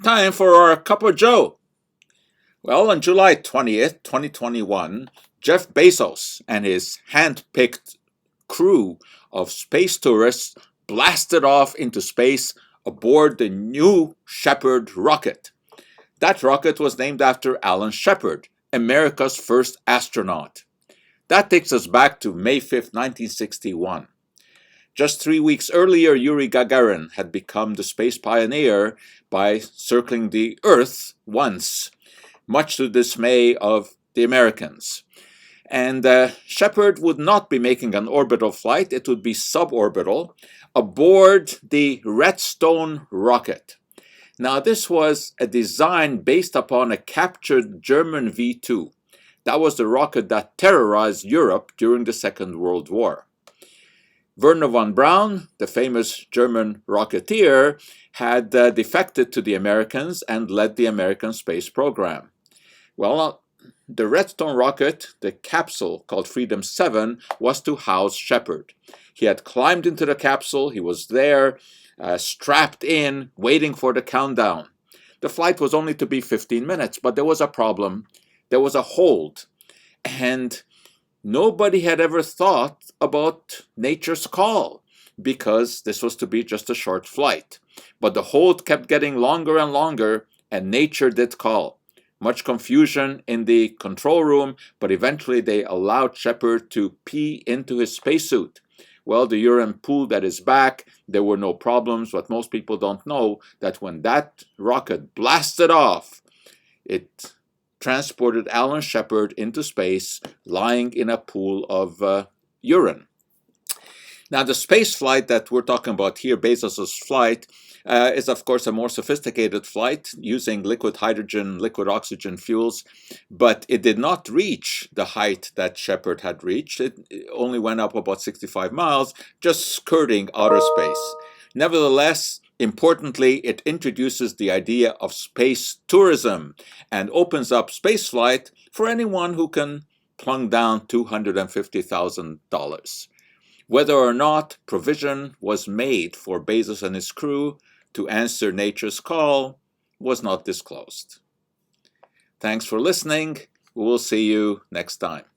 Time for our Cup of Joe. Well, on July 20th, 2021, Jeff Bezos and his hand-picked crew of space tourists blasted off into space aboard the New Shepard rocket. That rocket was named after Alan Shepard, America's first astronaut. That takes us back to May 5th, 1961. Just 3 weeks earlier, Yuri Gagarin had become the space pioneer by circling the Earth once, much to the dismay of the Americans. And Shepard would not be making an orbital flight, it would be suborbital, aboard the Redstone rocket. Now, this was a design based upon a captured German V-2. That was the rocket that terrorized Europe during the Second World War. Werner von Braun, the famous German rocketeer, had defected to the Americans and led the American space program. Well, the Redstone rocket, the capsule called Freedom 7, was to house Shepard. He had climbed into the capsule, he was there, strapped in, waiting for the countdown. The flight was only to be 15 minutes, but there was a problem. There was a hold, and nobody had ever thought about nature's call because this was to be just a short flight. But the hold kept getting longer and longer, and nature did call. Much confusion in the control room, but eventually they allowed Shepard to pee into his spacesuit. Well, the urine pooled at his back. There were no problems, but most people don't know that when that rocket blasted off, it transported Alan Shepard into space, lying in a pool of urine. Now, the space flight that we're talking about here, Bezos' flight, is of course a more sophisticated flight using liquid hydrogen, liquid oxygen fuels, but it did not reach the height that Shepard had reached. It only went up about 65 miles, just skirting outer space. Nevertheless, importantly, it introduces the idea of space tourism and opens up spaceflight for anyone who can plunk down $250,000. Whether or not provision was made for Bezos and his crew to answer nature's call was not disclosed. Thanks for listening. We will see you next time.